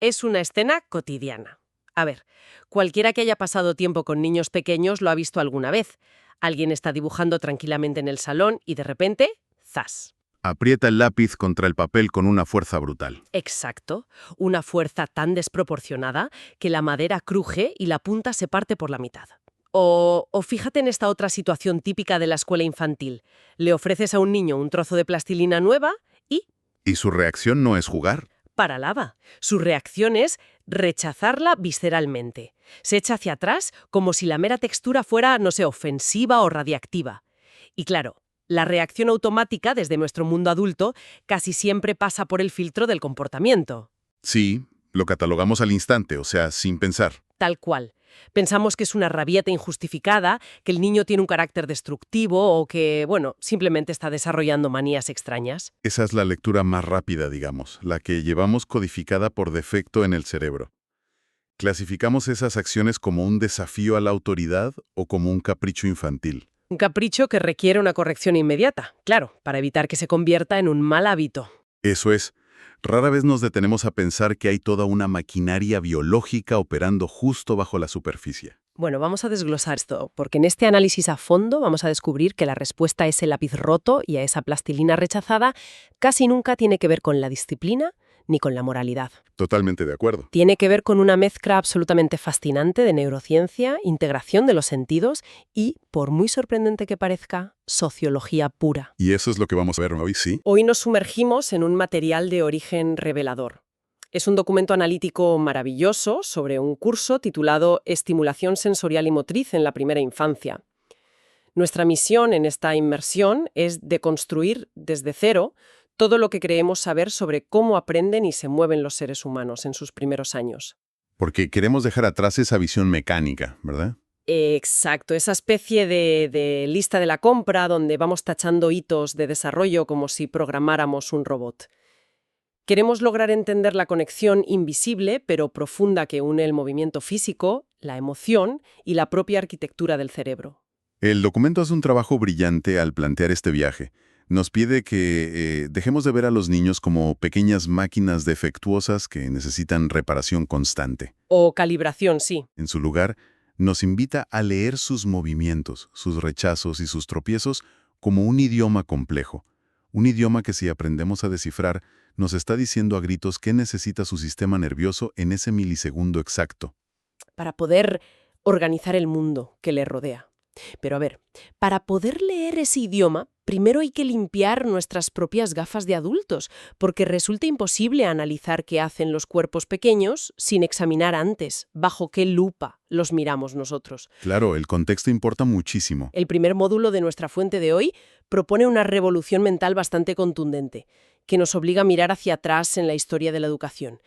Es una escena cotidiana. A ver, cualquiera que haya pasado tiempo con niños pequeños lo ha visto alguna vez. Alguien está dibujando tranquilamente en el salón y de repente, ¡zas! Aprieta el lápiz contra el papel con una fuerza brutal. Exacto, una fuerza tan desproporcionada que la madera cruje y la punta se parte por la mitad. O fíjate en esta otra situación típica de la escuela infantil. Le ofreces a un niño un trozo de plastilina nueva y ¿Y su reacción no es jugar? para lava. Su reacción es rechazarla visceralmente. Se echa hacia atrás como si la mera textura fuera, no sé, ofensiva o radiactiva. Y claro, la reacción automática desde nuestro mundo adulto casi siempre pasa por el filtro del comportamiento. Sí, lo catalogamos al instante, o sea, sin pensar. Tal cual. Pensamos que es una rabieta injustificada, que el niño tiene un carácter destructivo o que, bueno, simplemente está desarrollando manías extrañas. Esa es la lectura más rápida, digamos, la que llevamos codificada por defecto en el cerebro. Clasificamos esas acciones como un desafío a la autoridad o como un capricho infantil. Un capricho que requiere una corrección inmediata, claro, para evitar que se convierta en un mal hábito. Eso es. Rara vez nos detenemos a pensar que hay toda una maquinaria biológica operando justo bajo la superficie. Bueno, vamos a desglosar esto, porque en este análisis a fondo vamos a descubrir que la respuesta a ese lápiz roto y a esa plastilina rechazada casi nunca tiene que ver con la disciplina ni con la moralidad. Totalmente de acuerdo. Tiene que ver con una mezcla absolutamente fascinante de neurociencia, integración de los sentidos y, por muy sorprendente que parezca, sociología pura. Y eso es lo que vamos a ver hoy, ¿sí? Hoy nos sumergimos en un material de origen revelador. Es un documento analítico maravilloso sobre un curso titulado Estimulación sensorial y motriz en la primera infancia. Nuestra misión en esta inmersión es deconstruir desde cero todo lo que creemos saber sobre cómo aprenden y se mueven los seres humanos en sus primeros años. Porque queremos dejar atrás esa visión mecánica, ¿verdad? Exacto, esa especie de lista de la compra donde vamos tachando hitos de desarrollo como si programáramos un robot. Queremos lograr entender la conexión invisible pero profunda que une el movimiento físico, la emoción y la propia arquitectura del cerebro. El documento hace un trabajo brillante al plantear este viaje. Nos pide que dejemos de ver a los niños como pequeñas máquinas defectuosas que necesitan reparación constante. O calibración, sí. En su lugar, nos invita a leer sus movimientos, sus rechazos y sus tropiezos como un idioma complejo. Un idioma que si aprendemos a descifrar, nos está diciendo a gritos qué necesita su sistema nervioso en ese milisegundo exacto. Para poder organizar el mundo que le rodea. Pero a ver, para poder leer ese idioma, primero hay que limpiar nuestras propias gafas de adultos, porque resulta imposible analizar qué hacen los cuerpos pequeños sin examinar antes bajo qué lupa los miramos nosotros. Claro, el contexto importa muchísimo. El primer módulo de nuestra fuente de hoy propone una revolución mental bastante contundente, que nos obliga a mirar hacia atrás en la historia de la educación.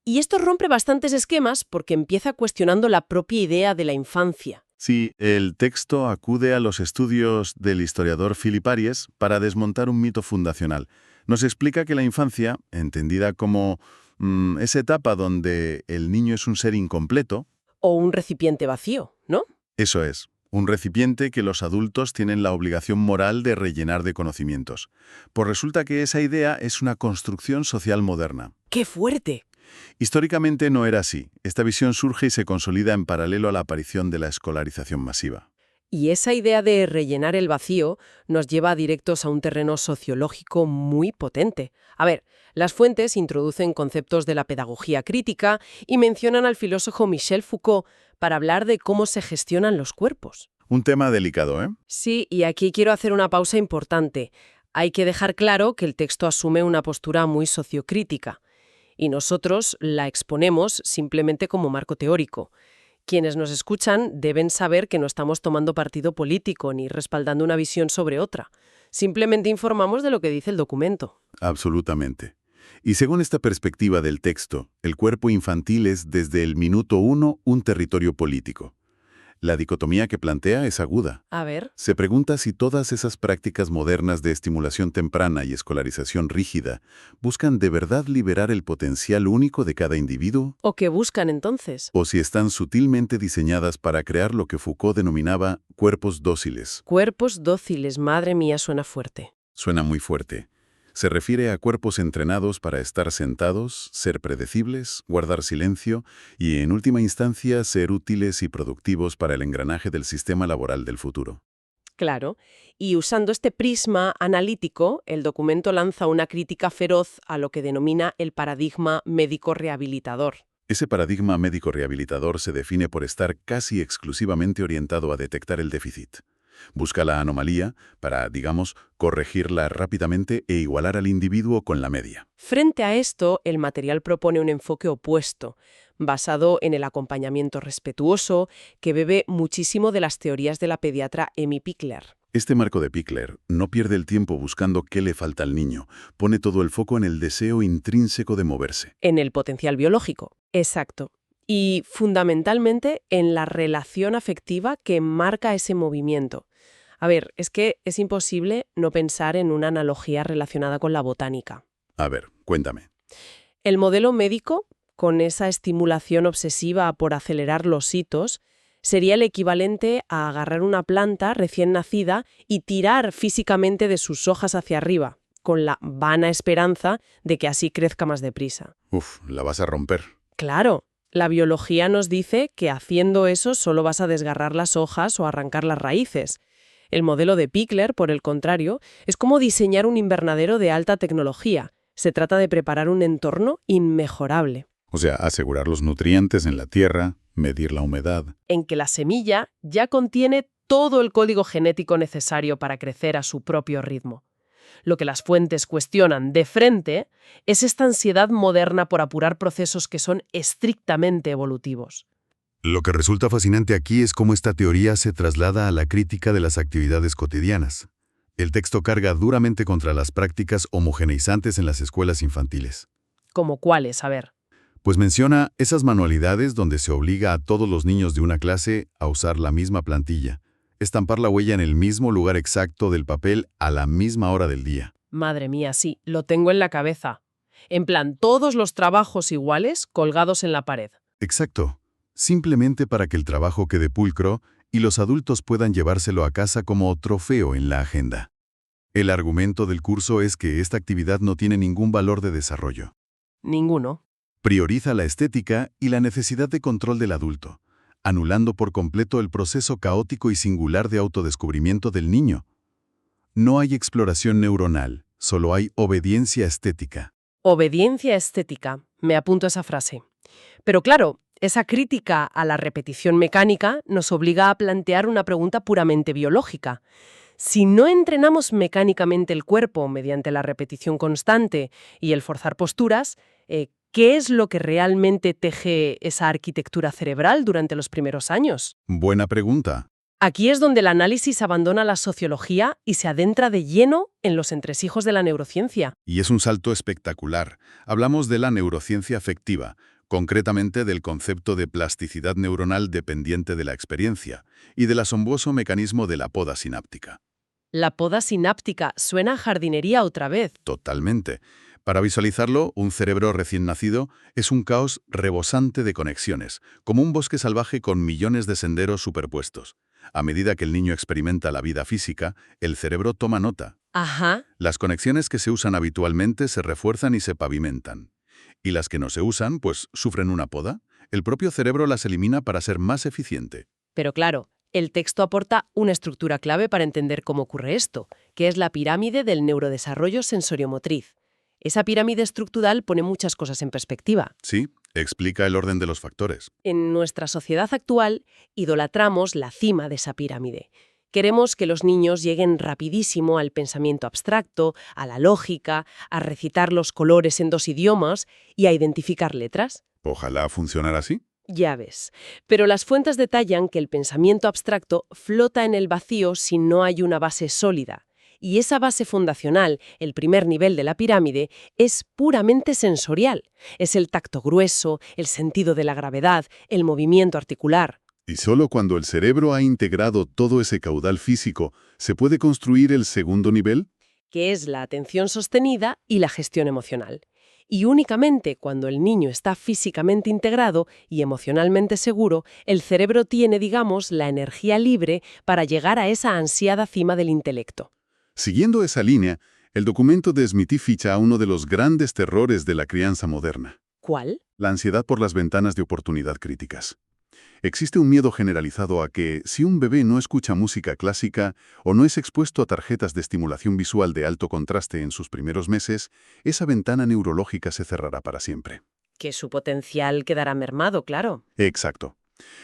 Y esto rompe bastantes esquemas porque empieza cuestionando la propia idea de la infancia. Sí, el texto acude a los estudios del historiador Philip Aries para desmontar un mito fundacional. Nos explica que la infancia, entendida como esa etapa donde el niño es un ser incompleto, O un recipiente vacío, ¿no? eso es, un recipiente que los adultos tienen la obligación moral de rellenar de conocimientos. Pues resulta que esa idea es una construcción social moderna. ¡Qué fuerte! Históricamente no era así. Esta visión surge y se consolida en paralelo a la aparición de la escolarización masiva. Y esa idea de rellenar el vacío nos lleva directos a un terreno sociológico muy potente. A ver, las fuentes introducen conceptos de la pedagogía crítica y mencionan al filósofo Michel Foucault para hablar de cómo se gestionan los cuerpos. Un tema delicado, ¿eh? Sí, y aquí quiero hacer una pausa importante. Hay que dejar claro que el texto asume una postura muy sociocrítica y nosotros la exponemos simplemente como marco teórico. Quienes nos escuchan deben saber que no estamos tomando partido político ni respaldando una visión sobre otra. Simplemente informamos de lo que dice el documento. Absolutamente. Y según esta perspectiva del texto, el cuerpo infantil es desde el minuto uno un territorio político. La dicotomía que plantea es aguda. A ver. Se pregunta si todas esas prácticas modernas de estimulación temprana y escolarización rígida buscan de verdad liberar el potencial único de cada individuo, ¿O qué buscan entonces? o si están sutilmente diseñadas para crear lo que Foucault denominaba cuerpos dóciles. Cuerpos dóciles, madre mía, suena fuerte. Suena muy fuerte. Se refiere a cuerpos entrenados para estar sentados, ser predecibles, guardar silencio y, en última instancia, ser útiles y productivos para el engranaje del sistema laboral del futuro. Claro, y usando este prisma analítico, el documento lanza una crítica feroz a lo que denomina el paradigma médico-rehabilitador. Ese paradigma médico-rehabilitador se define por estar casi exclusivamente orientado a detectar el déficit. Busca la anomalía para, digamos, corregirla rápidamente e igualar al individuo con la media. Frente a esto, el material propone un enfoque opuesto, basado en el acompañamiento respetuoso, que bebe muchísimo de las teorías de la pediatra Amy Pickler. Este marco de Pickler no pierde el tiempo buscando qué le falta al niño, pone todo el foco en el deseo intrínseco de moverse. En el potencial biológico. Exacto. Y fundamentalmente en la relación afectiva que marca ese movimiento. A ver, es que es imposible no pensar en una analogía relacionada con la botánica. A ver, cuéntame. El modelo médico, con esa estimulación obsesiva por acelerar los hitos, sería el equivalente a agarrar una planta recién nacida y tirar físicamente de sus hojas hacia arriba, con la vana esperanza de que así crezca más deprisa. Uf, la vas a romper. Claro, la biología nos dice que haciendo eso solo vas a desgarrar las hojas o arrancar las raíces. El modelo de Pickler, por el contrario, es como diseñar un invernadero de alta tecnología. Se trata de preparar un entorno inmejorable, O sea, asegurar los nutrientes en la tierra, medir la humedad. en que la semilla ya contiene todo el código genético necesario para crecer a su propio ritmo. Lo que las fuentes cuestionan de frente es esta ansiedad moderna por apurar procesos que son estrictamente evolutivos. Lo que resulta fascinante aquí es cómo esta teoría se traslada a la crítica de las actividades cotidianas. El texto carga duramente contra las prácticas homogeneizantes en las escuelas infantiles. ¿Como cuáles? A ver. Pues menciona esas manualidades donde se obliga a todos los niños de una clase a usar la misma plantilla, estampar la huella en el mismo lugar exacto del papel a la misma hora del día. Madre mía, sí, lo tengo en la cabeza. En plan, todos los trabajos iguales colgados en la pared. Exacto. Simplemente para que el trabajo quede pulcro y los adultos puedan llevárselo a casa como trofeo en la agenda. El argumento del curso es que esta actividad no tiene ningún valor de desarrollo. Ninguno. Prioriza la estética y la necesidad de control del adulto, anulando por completo el proceso caótico y singular de autodescubrimiento del niño. No hay exploración neuronal, solo hay obediencia estética. Obediencia estética. Me apunto esa frase. Pero claro, esa crítica a la repetición mecánica nos obliga a plantear una pregunta puramente biológica. Si no entrenamos mecánicamente el cuerpo mediante la repetición constante y el forzar posturas, ¿qué es lo que realmente teje esa arquitectura cerebral durante los primeros años? Buena pregunta. Aquí es donde el análisis abandona la sociología y se adentra de lleno en los entresijos de la neurociencia. Y es un salto espectacular. Hablamos de la neurociencia afectiva, concretamente del concepto de plasticidad neuronal dependiente de la experiencia y del asombroso mecanismo de la poda sináptica. La poda sináptica suena a jardinería otra vez. Totalmente. Para visualizarlo, un cerebro recién nacido es un caos rebosante de conexiones, como un bosque salvaje con millones de senderos superpuestos. A medida que el niño experimenta la vida física, el cerebro toma nota. Ajá. Las conexiones que se usan habitualmente se refuerzan y se pavimentan. Y las que no se usan, pues sufren una poda. El propio cerebro las elimina para ser más eficiente. Pero claro, el texto aporta una estructura clave para entender cómo ocurre esto, que es la pirámide del neurodesarrollo sensoriomotriz. Esa pirámide estructural pone muchas cosas en perspectiva. Sí, explica el orden de los factores. En nuestra sociedad actual, idolatramos la cima de esa pirámide. Queremos que los niños lleguen rapidísimo al pensamiento abstracto, a la lógica, a recitar los colores en 2 idiomas y a identificar letras. Ojalá funcionara así. Ya ves. Pero las fuentes detallan que el pensamiento abstracto flota en el vacío si no hay una base sólida. Y esa base fundacional, el primer nivel de la pirámide, es puramente sensorial. Es el tacto grueso, el sentido de la gravedad, el movimiento articular. Y solo cuando el cerebro ha integrado todo ese caudal físico, ¿se puede construir el segundo nivel? Que es la atención sostenida y la gestión emocional. Y únicamente cuando el niño está físicamente integrado y emocionalmente seguro, el cerebro tiene, digamos, la energía libre para llegar a esa ansiada cima del intelecto. Siguiendo esa línea, El documento desmitifica ficha a uno de los grandes terrores de la crianza moderna: ¿Cuál? la ansiedad por las ventanas de oportunidad críticas. Existe un miedo generalizado a que, si un bebé no escucha música clásica o no es expuesto a tarjetas de estimulación visual de alto contraste en sus primeros meses, esa ventana neurológica se cerrará para siempre. Que su potencial quedará mermado, claro. Exacto.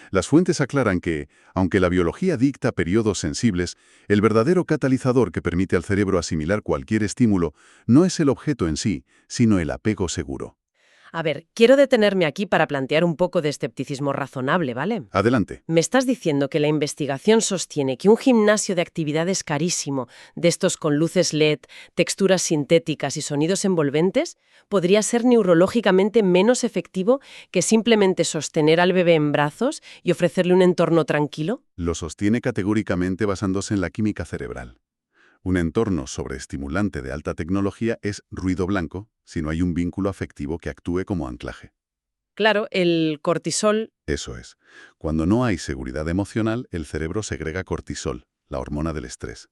Las fuentes aclaran que, aunque la biología dicta periodos sensibles, el verdadero catalizador que permite al cerebro asimilar cualquier estímulo no es el objeto en sí, sino el apego seguro. A ver, quiero detenerme aquí para plantear un poco de escepticismo razonable, ¿vale? Adelante. ¿Me estás diciendo que la investigación sostiene que un gimnasio de actividades carísimo, de estos con luces LED, texturas sintéticas y sonidos envolventes, podría ser neurológicamente menos efectivo que simplemente sostener al bebé en brazos y ofrecerle un entorno tranquilo? Lo sostiene categóricamente basándose en la química cerebral. Un entorno sobreestimulante de alta tecnología es ruido blanco si no hay un vínculo afectivo que actúe como anclaje. Claro, el cortisol. Eso es. Cuando no hay seguridad emocional, el cerebro segrega cortisol, la hormona del estrés.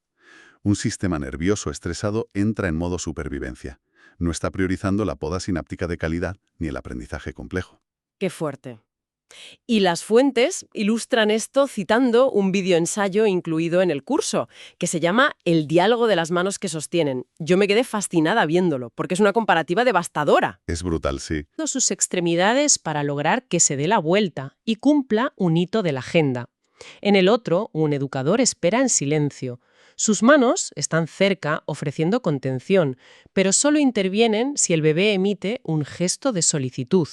Un sistema nervioso estresado entra en modo supervivencia. No está priorizando la poda sináptica de calidad ni el aprendizaje complejo. ¡Qué fuerte! Y las fuentes ilustran esto citando un videoensayo incluido en el curso, que se llama El diálogo de las manos que sostienen. Yo me quedé fascinada viéndolo, porque es una comparativa devastadora. Es brutal, sí. Sus extremidades para lograr que se dé la vuelta y cumpla un hito de la agenda. En el otro, un educador espera en silencio. Sus manos están cerca ofreciendo contención, pero solo intervienen si el bebé emite un gesto de solicitud.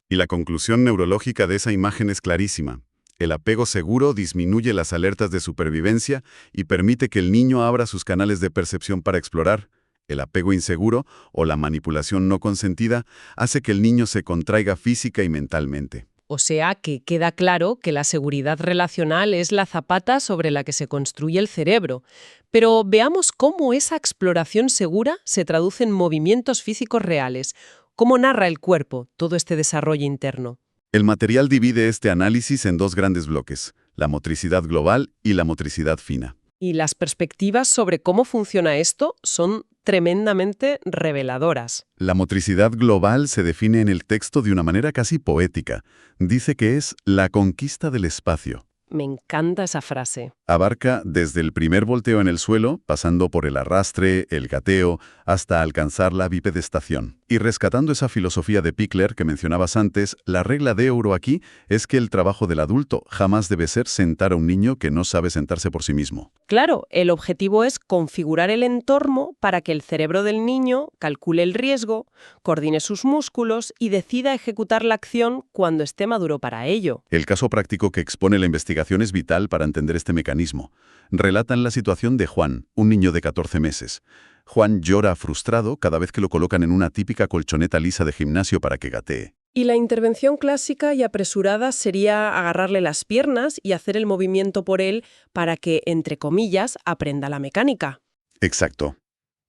Y la conclusión neurológica de esa imagen es clarísima. El apego seguro disminuye las alertas de supervivencia y permite que el niño abra sus canales de percepción para explorar. El apego inseguro, o la manipulación no consentida, hace que el niño se contraiga física y mentalmente. O sea que queda claro que la seguridad relacional es la zapata sobre la que se construye el cerebro. Pero veamos cómo esa exploración segura se traduce en movimientos físicos reales. ¿Cómo narra el cuerpo todo este desarrollo interno? El material divide este análisis en dos grandes bloques: la motricidad global y la motricidad fina. Y las perspectivas sobre cómo funciona esto son tremendamente reveladoras. La motricidad global se define en el texto de una manera casi poética. Dice que es la conquista del espacio. Me encanta esa frase. Abarca desde el primer volteo en el suelo, pasando por el arrastre, el gateo, hasta alcanzar la bipedestación. Y rescatando esa filosofía de Pickler que mencionabas antes, la regla de oro aquí es que el trabajo del adulto jamás debe ser sentar a un niño que no sabe sentarse por sí mismo. Claro, el objetivo es configurar el entorno para que el cerebro del niño calcule el riesgo, coordine sus músculos y decida ejecutar la acción cuando esté maduro para ello. El caso práctico que expone la investigación es vital para entender este mecanismo. Relatan la situación de Juan, un niño de 14 meses. Juan llora frustrado cada vez que lo colocan en una típica colchoneta lisa de gimnasio para que gatee. Y la intervención clásica y apresurada sería agarrarle las piernas y hacer el movimiento por él para que, entre comillas, aprenda la mecánica. Exacto.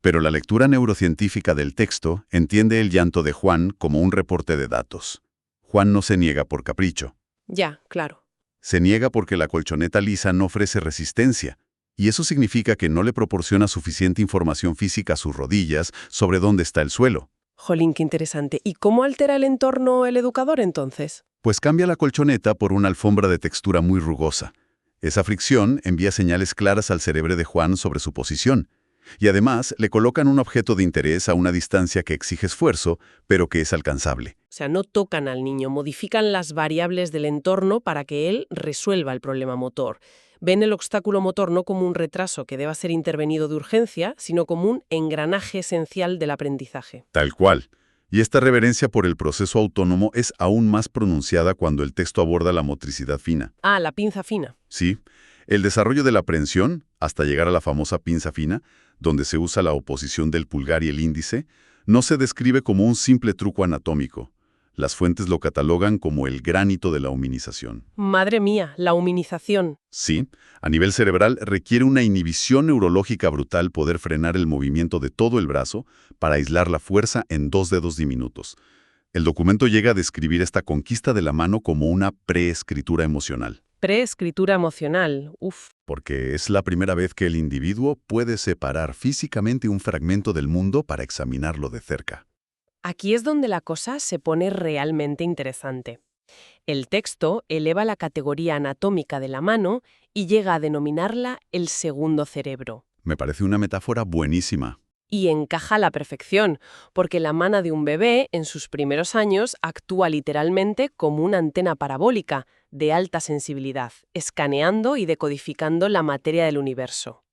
Pero la lectura neurocientífica del texto entiende el llanto de Juan como un reporte de datos. Juan no se niega por capricho. Ya, claro. Se niega porque la colchoneta lisa no ofrece resistencia, y eso significa que no le proporciona suficiente información física a sus rodillas sobre dónde está el suelo. Jolín, qué interesante. ¿Y cómo altera el entorno el educador entonces? Pues cambia la colchoneta por una alfombra de textura muy rugosa. Esa fricción envía señales claras al cerebro de Juan sobre su posición. Y además le colocan un objeto de interés a una distancia que exige esfuerzo, pero que es alcanzable. O sea, no tocan al niño, modifican las variables del entorno para que él resuelva el problema motor. Ven el obstáculo motor no como un retraso que deba ser intervenido de urgencia, sino como un engranaje esencial del aprendizaje. Tal cual. Y esta reverencia por el proceso autónomo es aún más pronunciada cuando el texto aborda la motricidad fina. Ah, la pinza fina. Sí, el desarrollo de la aprehensión, hasta llegar a la famosa pinza fina, donde se usa la oposición del pulgar y el índice, no se describe como un simple truco anatómico. Las fuentes lo catalogan como el gran hito de la hominización. Madre mía, la hominización. Sí, a nivel cerebral requiere una inhibición neurológica brutal poder frenar el movimiento de todo el brazo para aislar la fuerza en 2 dedos diminutos. El documento llega a describir esta conquista de la mano como una preescritura emocional. Preescritura emocional. Uf. Porque es la primera vez que el individuo puede separar físicamente un fragmento del mundo para examinarlo de cerca. Aquí es donde la cosa se pone realmente interesante. El texto eleva la categoría anatómica de la mano y llega a denominarla el segundo cerebro. Me parece una metáfora buenísima. Y encaja a la perfección, porque la mano de un bebé en sus primeros años actúa literalmente como una antena parabólica de alta sensibilidad, escaneando y decodificando la materia del universo.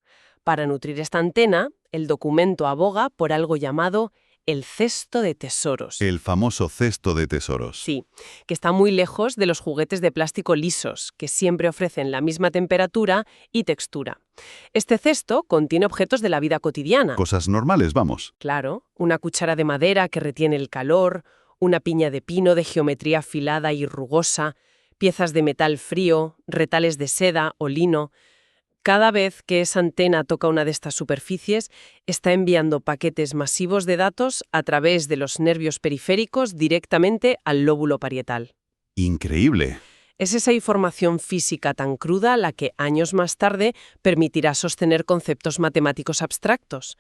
Para nutrir esta antena, el documento aboga por algo llamado el cesto de tesoros. El famoso cesto de tesoros. Sí, que está muy lejos de los juguetes de plástico lisos, que siempre ofrecen la misma temperatura y textura. Este cesto contiene objetos de la vida cotidiana. Cosas normales, vamos. Claro, una cuchara de madera que retiene el calor, una piña de pino de geometría afilada y rugosa, piezas de metal frío, retales de seda o lino. Cada vez que esa antena toca una de estas superficies, está enviando paquetes masivos de datos a través de los nervios periféricos directamente al lóbulo parietal. Increíble. Es esa información física tan cruda la que años más tarde permitirá sostener conceptos matemáticos abstractos.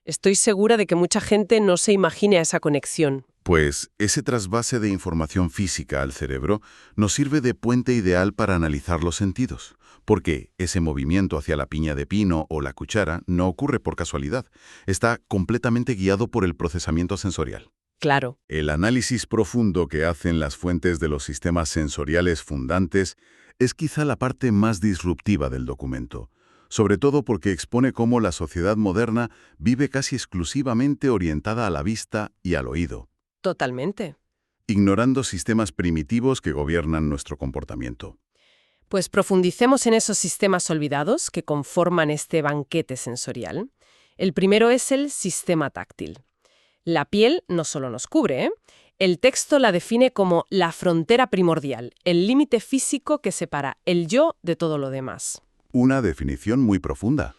Estoy segura de que mucha gente no se imagina esa conexión. Pues ese trasvase de información física al cerebro nos sirve de puente ideal para analizar los sentidos, porque ese movimiento hacia la piña de pino o la cuchara no ocurre por casualidad, está completamente guiado por el procesamiento sensorial. Claro. El análisis profundo que hacen las fuentes de los sistemas sensoriales fundantes es quizá la parte más disruptiva del documento, sobre todo porque expone cómo la sociedad moderna vive casi exclusivamente orientada a la vista y al oído, Totalmente. ignorando sistemas primitivos que gobiernan nuestro comportamiento. Pues profundicemos en esos sistemas olvidados que conforman este banquete sensorial. El primero es el sistema táctil. La piel no solo nos cubre, ¿eh? El texto la define como la frontera primordial, el límite físico que separa el yo de todo lo demás. Una definición muy profunda.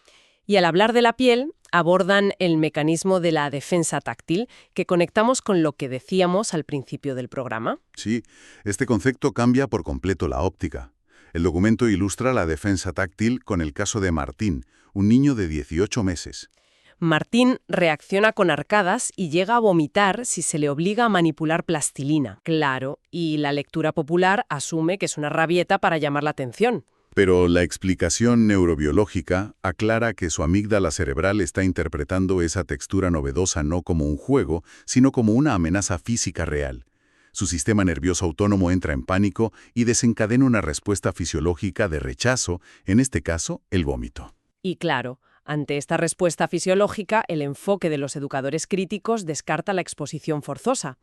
Y al hablar de la piel, abordan el mecanismo de la defensa táctil que conectamos con lo que decíamos al principio del programa. Sí, este concepto cambia por completo la óptica. El documento ilustra la defensa táctil con el caso de Martín, un niño de 18 meses. Martín reacciona con arcadas y llega a vomitar si se le obliga a manipular plastilina. Claro, y la lectura popular asume que es una rabieta para llamar la atención. Pero la explicación neurobiológica aclara que su amígdala cerebral está interpretando esa textura novedosa no como un juego, sino como una amenaza física real. Su sistema nervioso autónomo entra en pánico y desencadena una respuesta fisiológica de rechazo, en este caso, el vómito. Y claro, ante esta respuesta fisiológica, el enfoque de los educadores críticos descarta la exposición forzosa.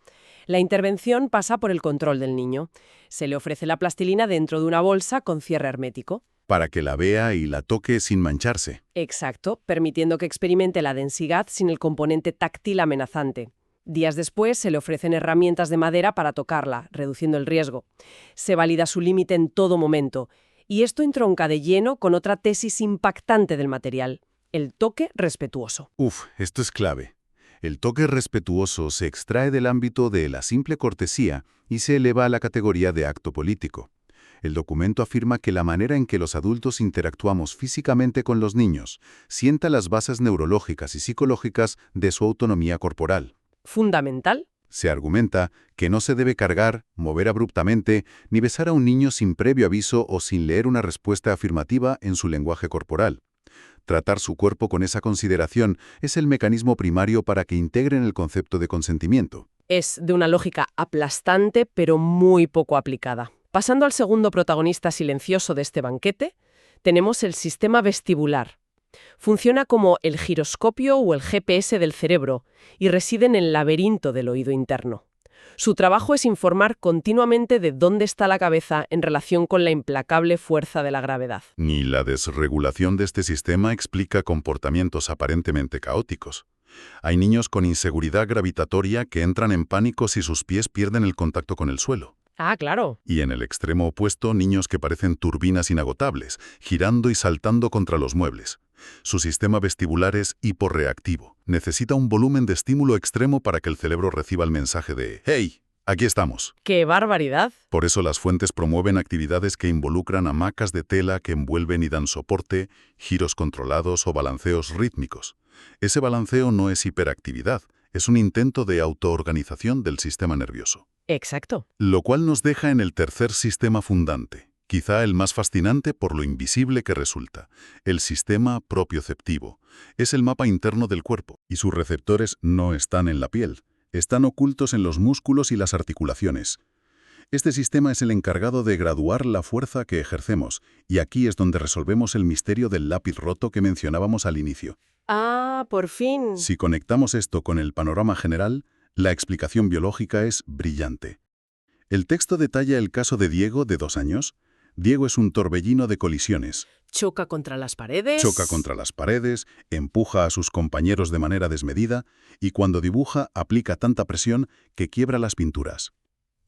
La intervención pasa por el control del niño. Se le ofrece la plastilina dentro de una bolsa con cierre hermético. Para que la vea y la toque sin mancharse. Exacto, permitiendo que experimente la densidad sin el componente táctil amenazante. Días después se le ofrecen herramientas de madera para tocarla, reduciendo el riesgo. Se valida su límite en todo momento. Y esto entronca de lleno con otra tesis impactante del material: el toque respetuoso. Esto es clave. El toque respetuoso se extrae del ámbito de la simple cortesía y se eleva a la categoría de acto político. El documento afirma que la manera en que los adultos interactuamos físicamente con los niños sienta las bases neurológicas y psicológicas de su autonomía corporal. Fundamental. Se argumenta que no se debe cargar, mover abruptamente, ni besar a un niño sin previo aviso o sin leer una respuesta afirmativa en su lenguaje corporal. Tratar su cuerpo con esa consideración es el mecanismo primario para que integren el concepto de consentimiento. Es de una lógica aplastante, pero muy poco aplicada. Pasando al segundo protagonista silencioso de este banquete, tenemos el sistema vestibular. Funciona como el giroscopio o el GPS del cerebro y reside en el laberinto del oído interno. Su trabajo es informar continuamente de dónde está la cabeza en relación con la implacable fuerza de la gravedad. Ni la desregulación de este sistema explica comportamientos aparentemente caóticos. Hay niños con inseguridad gravitatoria que entran en pánico si sus pies pierden el contacto con el suelo. Ah, claro. Y en el extremo opuesto, niños que parecen turbinas inagotables, girando y saltando contra los muebles. Su sistema vestibular es hiporreactivo. Necesita un volumen de estímulo extremo para que el cerebro reciba el mensaje de «Hey, Aquí estamos. ¡Qué barbaridad! Por eso las fuentes promueven actividades que involucran hamacas de tela que envuelven y dan soporte, giros controlados o balanceos rítmicos. Ese balanceo no es hiperactividad, es un intento de autoorganización del sistema nervioso. Exacto. Lo cual nos deja en el tercer sistema fundante, quizá el más fascinante por lo invisible que resulta, el sistema propioceptivo. Es el mapa interno del cuerpo, y sus receptores no están en la piel. Están ocultos en los músculos y las articulaciones. Este sistema es el encargado de graduar la fuerza que ejercemos, y aquí es donde resolvemos el misterio del lápiz roto que mencionábamos al inicio. ¡Ah, por fin! Si conectamos esto con el panorama general, la explicación biológica es brillante. El texto detalla el caso de Diego, de 2 años. Diego es un torbellino de colisiones. Choca contra las paredes. Choca contra las paredes, empuja a sus compañeros de manera desmedida y cuando dibuja aplica tanta presión que quiebra las pinturas.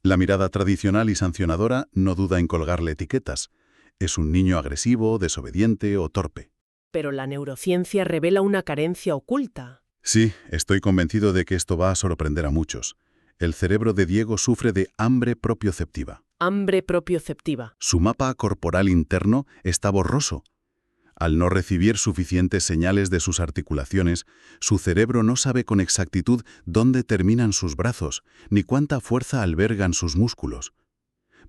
La mirada tradicional y sancionadora no duda en colgarle etiquetas. Es un niño agresivo, desobediente o torpe. Pero la neurociencia revela una carencia oculta. Sí, estoy convencido de que esto va a sorprender a muchos. El cerebro de Diego sufre de hambre propioceptiva. Hambre propioceptiva. Su mapa corporal interno está borroso. Al no recibir suficientes señales de sus articulaciones, su cerebro no sabe con exactitud dónde terminan sus brazos, ni cuánta fuerza albergan sus músculos.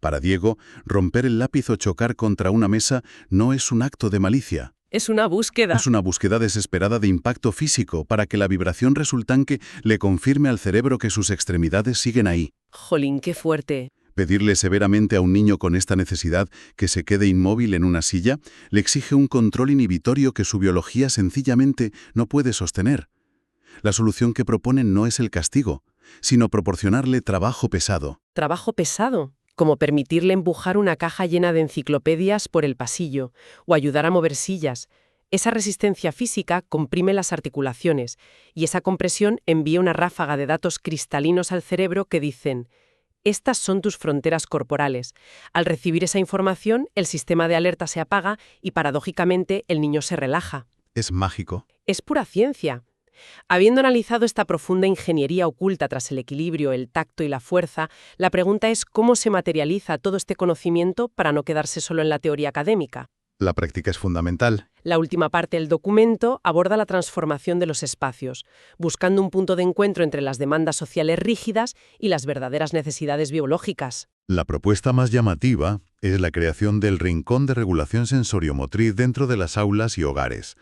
Para Diego, romper el lápiz o chocar contra una mesa no es un acto de malicia. Es una búsqueda. Es una búsqueda desesperada de impacto físico para que la vibración resultante le confirme al cerebro que sus extremidades siguen ahí. Jolín, qué fuerte. Pedirle severamente a un niño con esta necesidad que se quede inmóvil en una silla le exige un control inhibitorio que su biología sencillamente no puede sostener. La solución que proponen no es el castigo, sino proporcionarle trabajo pesado. Trabajo pesado, como permitirle empujar una caja llena de enciclopedias por el pasillo o ayudar a mover sillas. Esa resistencia física comprime las articulaciones y esa compresión envía una ráfaga de datos cristalinos al cerebro que dicen: estas son tus fronteras corporales. Al recibir esa información, el sistema de alerta se apaga y, paradójicamente, el niño se relaja. Es mágico. Es pura ciencia. Habiendo analizado esta profunda ingeniería oculta tras el equilibrio, el tacto y la fuerza, la pregunta es cómo se materializa todo este conocimiento para no quedarse solo en la teoría académica. La práctica es fundamental. La última parte del documento aborda la transformación de los espacios, buscando un punto de encuentro entre las demandas sociales rígidas y las verdaderas necesidades biológicas. La propuesta más llamativa es la creación del rincón de regulación sensoriomotriz dentro de las aulas y hogares.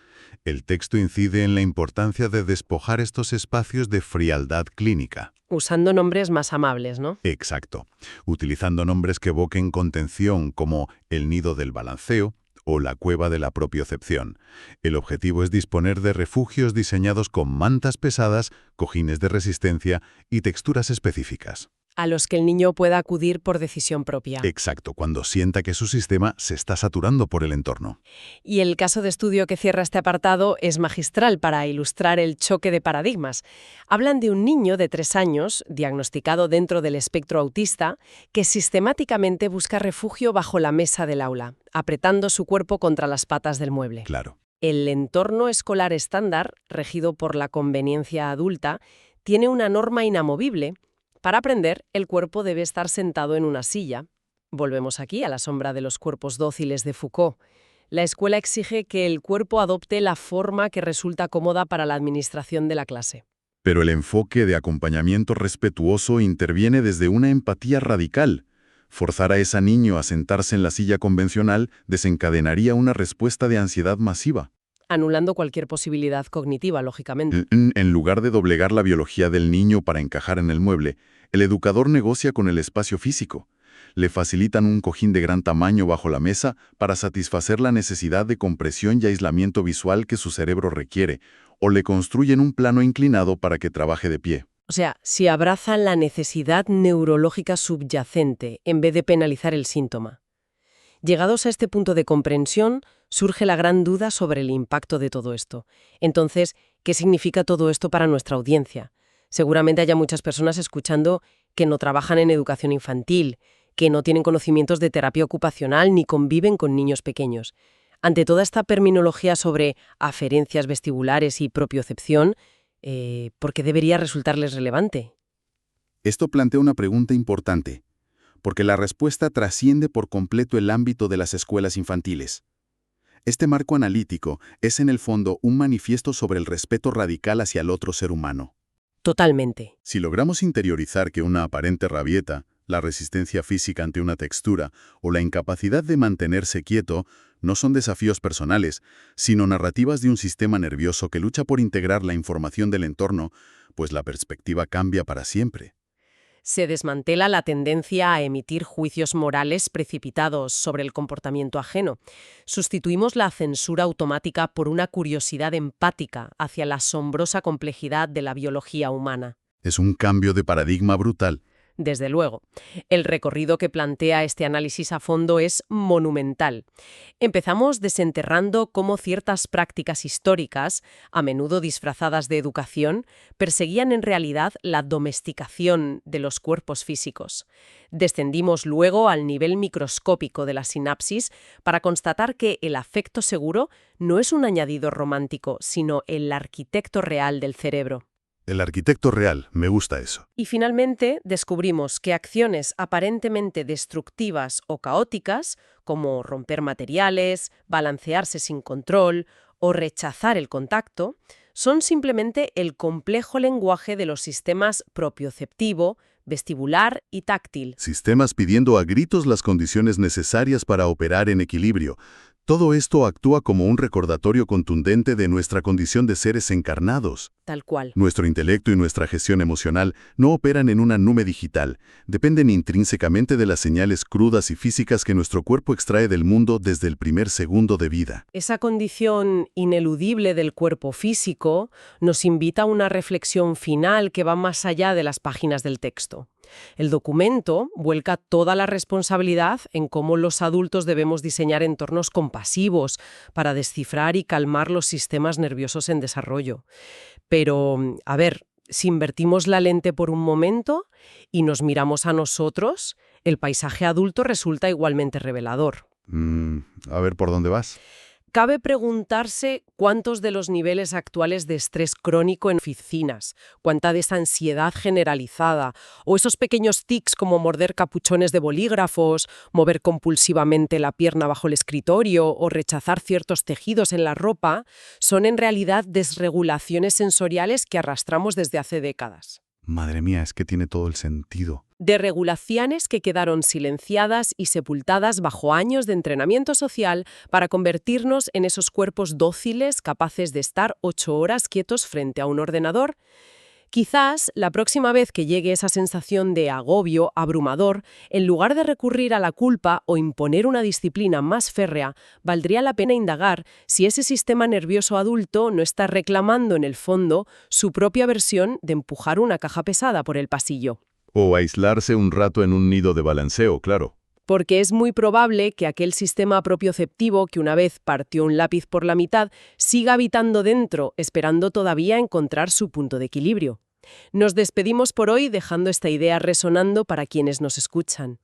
El texto incide en la importancia de despojar estos espacios de frialdad clínica. Usando nombres más amables, ¿no? Exacto. Utilizando nombres que evoquen contención como el nido del balanceo o la cueva de la propiocepción. El objetivo es disponer de refugios diseñados con mantas pesadas, cojines de resistencia y texturas específicas. A los que el niño pueda acudir por decisión propia. Exacto, cuando sienta que su sistema se está saturando por el entorno. Y el caso de estudio que cierra este apartado es magistral para ilustrar el choque de paradigmas. Hablan de un niño de 3 años, diagnosticado dentro del espectro autista, que sistemáticamente busca refugio bajo la mesa del aula, apretando su cuerpo contra las patas del mueble. Claro. El entorno escolar estándar, regido por la conveniencia adulta, tiene una norma inamovible. Para aprender, el cuerpo debe estar sentado en una silla. Volvemos aquí a la sombra de los cuerpos dóciles de Foucault. La escuela exige que el cuerpo adopte la forma que resulta cómoda para la administración de la clase. Pero el enfoque de acompañamiento respetuoso interviene desde una empatía radical. Forzar a ese niño a sentarse en la silla convencional desencadenaría una respuesta de ansiedad masiva. Anulando cualquier posibilidad cognitiva, lógicamente. En lugar de doblegar la biología del niño para encajar en el mueble, el educador negocia con el espacio físico. Le facilitan un cojín de gran tamaño bajo la mesa para satisfacer la necesidad de compresión y aislamiento visual que su cerebro requiere, o le construyen un plano inclinado para que trabaje de pie. O sea, si abrazan la necesidad neurológica subyacente en vez de penalizar el síntoma. Llegados a este punto de comprensión, surge la gran duda sobre el impacto de todo esto. Entonces, ¿qué significa todo esto para nuestra audiencia? Seguramente haya muchas personas escuchando que no trabajan en educación infantil, que no tienen conocimientos de terapia ocupacional ni conviven con niños pequeños. Ante toda esta terminología sobre aferencias vestibulares y propiocepción, ¿por qué debería resultarles relevante? Esto plantea una pregunta importante, porque la respuesta trasciende por completo el ámbito de las escuelas infantiles. Este marco analítico es en el fondo un manifiesto sobre el respeto radical hacia el otro ser humano. Totalmente. Si logramos interiorizar que una aparente rabieta, la resistencia física ante una textura o la incapacidad de mantenerse quieto no son desafíos personales, sino narrativas de un sistema nervioso que lucha por integrar la información del entorno, pues la perspectiva cambia para siempre. Se desmantela la tendencia a emitir juicios morales precipitados sobre el comportamiento ajeno. Sustituimos la censura automática por una curiosidad empática hacia la asombrosa complejidad de la biología humana. Es un cambio de paradigma brutal. Desde luego, el recorrido que plantea este análisis a fondo es monumental. Empezamos desenterrando cómo ciertas prácticas históricas, a menudo disfrazadas de educación, perseguían en realidad la domesticación de los cuerpos físicos. Descendimos luego al nivel microscópico de la sinapsis para constatar que el afecto seguro no es un añadido romántico, sino el arquitecto real del cerebro. El arquitecto real, me gusta eso. Y finalmente descubrimos que acciones aparentemente destructivas o caóticas, como romper materiales, balancearse sin control o rechazar el contacto, son simplemente el complejo lenguaje de los sistemas propioceptivo, vestibular y táctil. Sistemas pidiendo a gritos las condiciones necesarias para operar en equilibrio. Todo esto actúa como un recordatorio contundente de nuestra condición de seres encarnados. Tal cual. Nuestro intelecto y nuestra gestión emocional no operan en una nube digital, dependen intrínsecamente de las señales crudas y físicas que nuestro cuerpo extrae del mundo desde el primer segundo de vida. Esa condición ineludible del cuerpo físico nos invita a una reflexión final que va más allá de las páginas del texto. El documento vuelca toda la responsabilidad en cómo los adultos debemos diseñar entornos compasivos para descifrar y calmar los sistemas nerviosos en desarrollo. Pero, a ver, si invertimos la lente por un momento y nos miramos a nosotros, el paisaje adulto resulta igualmente revelador. A ver, ¿por dónde vas? Cabe preguntarse cuántos de los niveles actuales de estrés crónico en oficinas, cuánta de esa ansiedad generalizada, o esos pequeños tics como morder capuchones de bolígrafos, mover compulsivamente la pierna bajo el escritorio o rechazar ciertos tejidos en la ropa, son en realidad desregulaciones sensoriales que arrastramos desde hace décadas. Madre mía, es que tiene todo el sentido. Desregulaciones que quedaron silenciadas y sepultadas bajo años de entrenamiento social para convertirnos en esos cuerpos dóciles capaces de estar 8 horas quietos frente a un ordenador. Quizás la próxima vez que llegue esa sensación de agobio abrumador, en lugar de recurrir a la culpa o imponer una disciplina más férrea, valdría la pena indagar si ese sistema nervioso adulto no está reclamando en el fondo su propia versión de empujar una caja pesada por el pasillo. O aislarse un rato en un nido de balanceo, claro. Porque es muy probable que aquel sistema propioceptivo que una vez partió un lápiz por la mitad siga habitando dentro, esperando todavía encontrar su punto de equilibrio. Nos despedimos por hoy dejando esta idea resonando para quienes nos escuchan.